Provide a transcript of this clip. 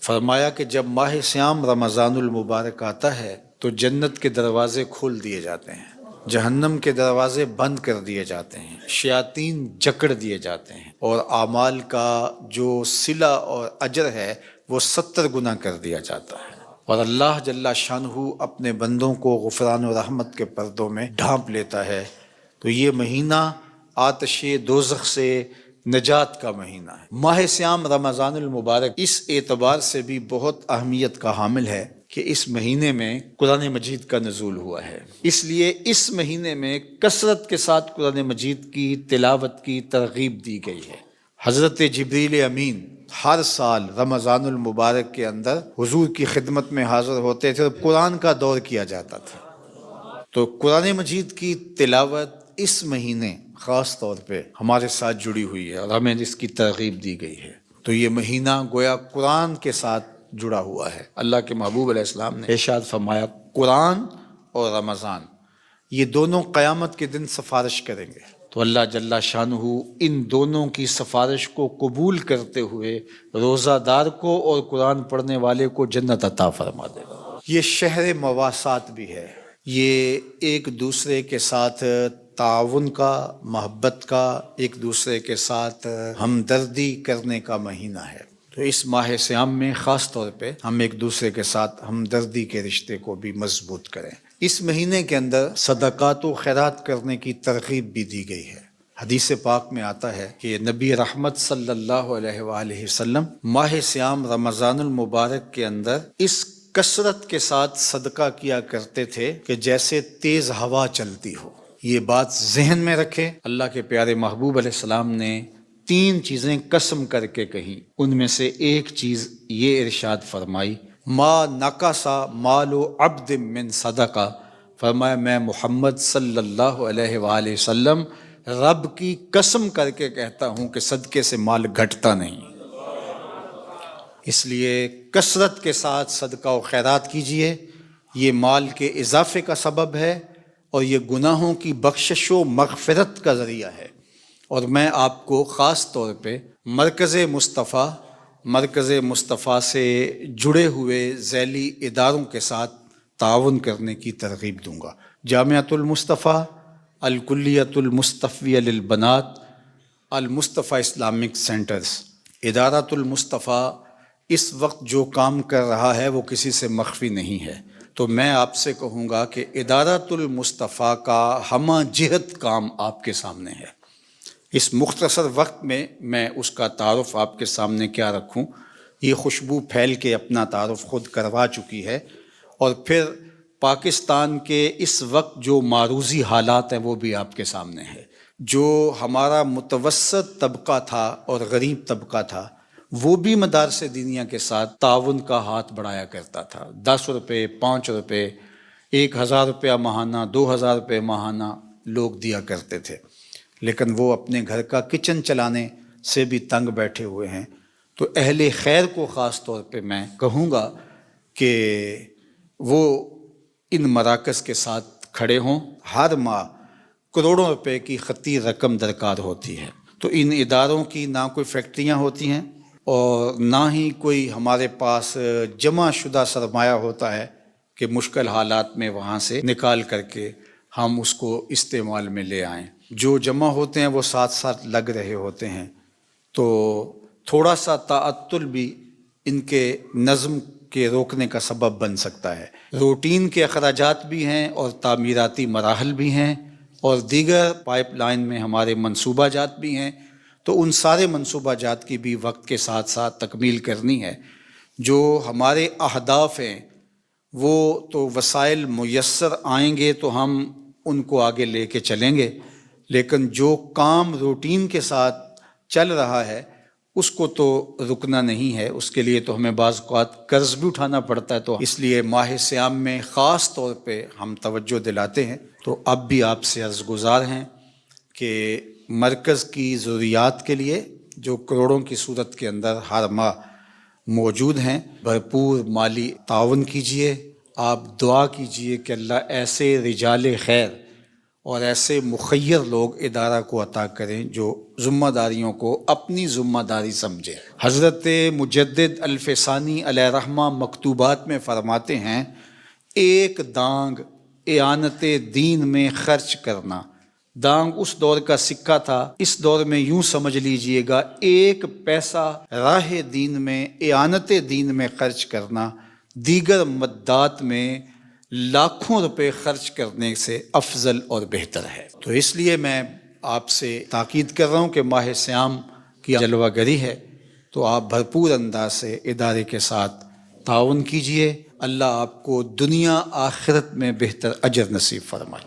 فرمایا کہ جب ماہ سیام رمضان المبارک آتا ہے تو جنت کے دروازے کھول دیے جاتے ہیں، جہنم کے دروازے بند کر دیے جاتے ہیں، شیاطین جکڑ دیے جاتے ہیں، اور اعمال کا جو صلہ اور اجر ہے وہ 70 گنا کر دیا جاتا ہے، اور اللہ جل شانہ اپنے بندوں کو غفران و رحمت کے پردوں میں ڈھانپ لیتا ہے۔ تو یہ مہینہ آتش دوزخ سے نجات کا مہینہ ہے۔ ماہ سیام رمضان المبارک اس اعتبار سے بھی بہت اہمیت کا حامل ہے کہ اس مہینے میں قرآن مجید کا نزول ہوا ہے، اس لیے اس مہینے میں کثرت کے ساتھ قرآن مجید کی تلاوت کی ترغیب دی گئی ہے۔ حضرت جبریل امین ہر سال رمضان المبارک کے اندر حضور کی خدمت میں حاضر ہوتے تھے اور قرآن کا دور کیا جاتا تھا۔ تو قرآن مجید کی تلاوت اس مہینے خاص طور پہ ہمارے ساتھ جڑی ہوئی ہے اور ہمیں اس کی ترغیب دی گئی ہے۔ تو یہ مہینہ گویا قرآن کے ساتھ جڑا ہوا ہے۔ اللہ کے محبوب علیہ السلام نے ارشاد فرمایا قرآن اور رمضان یہ دونوں قیامت کے دن سفارش کریں گے، تو اللہ جل شانہ ان دونوں کی سفارش کو قبول کرتے ہوئے روزہ دار کو اور قرآن پڑھنے والے کو جنت عطا فرما دے گا۔ یہ شہر مواسات بھی ہے، یہ ایک دوسرے کے ساتھ تعاون کا، محبت کا، ایک دوسرے کے ساتھ ہمدردی کرنے کا مہینہ ہے۔ تو اس ماہ سیام میں خاص طور پہ ہم ایک دوسرے کے ساتھ ہمدردی کے رشتے کو بھی مضبوط کریں۔ اس مہینے کے اندر صدقات و خیرات کرنے کی ترغیب بھی دی گئی ہے۔ حدیث پاک میں آتا ہے کہ نبی رحمت صلی اللہ علیہ وآلہ وسلم ماہ سیام رمضان المبارک کے اندر اس کثرت کے ساتھ صدقہ کیا کرتے تھے کہ جیسے تیز ہوا چلتی ہو۔ یہ بات ذہن میں رکھے، اللہ کے پیارے محبوب علیہ السلام نے 3 چیزیں قسم کر کے کہیں، ان میں سے ایک چیز یہ ارشاد فرمائی ما نقصا مال عبد من صدقہ، فرمایا میں محمد صلی اللہ علیہ وآلہ وسلم رب کی قسم کر کے کہتا ہوں کہ صدقے سے مال گھٹتا نہیں۔ اس لیے کثرت کے ساتھ صدقہ و خیرات کیجئے، یہ مال کے اضافے کا سبب ہے اور یہ گناہوں کی بخشش و مغفرت کا ذریعہ ہے۔ اور میں آپ کو خاص طور پہ مرکز مصطفیٰ سے جڑے ہوئے ذیلی اداروں کے ساتھ تعاون کرنے کی ترغیب دوں گا۔ جامعۃ المصطفیٰ، الکلیۃ المصطفیہ للبنات، المصطفیٰ اسلامک سینٹرز، ادارۃ المصطفیٰ اس وقت جو کام کر رہا ہے وہ کسی سے مخفی نہیں ہے۔ تو میں آپ سے کہوں گا کہ ادارۃ المصطفیٰ کا ہمہ جہت کام آپ کے سامنے ہے۔ اس مختصر وقت میں اس کا تعارف آپ کے سامنے کیا رکھوں، یہ خوشبو پھیل کے اپنا تعارف خود کروا چکی ہے، اور پھر پاکستان کے اس وقت جو معروضی حالات ہیں وہ بھی آپ کے سامنے ہے۔ جو ہمارا متوسط طبقہ تھا اور غریب طبقہ تھا وہ بھی مدارس دینیہ کے ساتھ تعاون کا ہاتھ بڑھایا کرتا تھا۔ 10 روپے، 5 روپے، 1000 روپیہ ماہانہ، 2000 روپے ماہانہ لوگ دیا کرتے تھے، لیکن وہ اپنے گھر کا کچن چلانے سے بھی تنگ بیٹھے ہوئے ہیں۔ تو اہل خیر کو خاص طور پہ میں کہوں گا کہ وہ ان مراکز کے ساتھ کھڑے ہوں۔ ہر ماہ کروڑوں روپے کی خطی رقم درکار ہوتی ہے، تو ان اداروں کی نہ کوئی فیکٹریاں ہوتی ہیں اور نہ ہی کوئی ہمارے پاس جمع شدہ سرمایہ ہوتا ہے کہ مشکل حالات میں وہاں سے نکال کر کے ہم اس کو استعمال میں لے آئیں۔ جو جمع ہوتے ہیں وہ ساتھ ساتھ لگ رہے ہوتے ہیں، تو تھوڑا سا تعطل بھی ان کے نظم کے روکنے کا سبب بن سکتا ہے۔ روٹین کے اخراجات بھی ہیں اور تعمیراتی مراحل بھی ہیں اور دیگر پائپ لائن میں ہمارے منصوبہ جات بھی ہیں، تو ان سارے منصوبہ جات کی بھی وقت کے ساتھ ساتھ تکمیل کرنی ہے۔ جو ہمارے اہداف ہیں وہ تو وسائل میسر آئیں گے تو ہم ان کو آگے لے کے چلیں گے، لیکن جو کام روٹین کے ساتھ چل رہا ہے اس کو تو رکنا نہیں ہے، اس کے لیے تو ہمیں بعض اوقات قرض بھی اٹھانا پڑتا ہے۔ تو اس لیے ماہ سیام میں خاص طور پہ ہم توجہ دلاتے ہیں۔ تو اب بھی آپ سے عرض گزار ہیں کہ مرکز کی ضروریات کے لیے جو کروڑوں کی صورت کے اندر ہر ماہ موجود ہیں، بھرپور مالی تعاون کیجیے۔ آپ دعا کیجیے کہ اللہ ایسے رجال خیر اور ایسے مخیر لوگ ادارہ کو عطا کریں جو ذمہ داریوں کو اپنی ذمہ داری سمجھے۔ حضرت مجدد الفسانی علیہ رحمہ مکتوبات میں فرماتے ہیں، ایک دانگ اعانت دین میں خرچ کرنا۔ دانگ اس دور کا سکہ تھا، اس دور میں یوں سمجھ لیجئے گا ایک پیسہ راہ دین میں اعانت دین میں خرچ کرنا دیگر مدات میں لاکھوں روپے خرچ کرنے سے افضل اور بہتر ہے۔ تو اس لیے میں آپ سے تاکید کر رہا ہوں کہ ماہ سیام کی جلوہ گری ہے تو آپ بھرپور انداز سے ادارے کے ساتھ تعاون کیجئے۔ اللہ آپ کو دنیا آخرت میں بہتر اجر نصیب فرمائے۔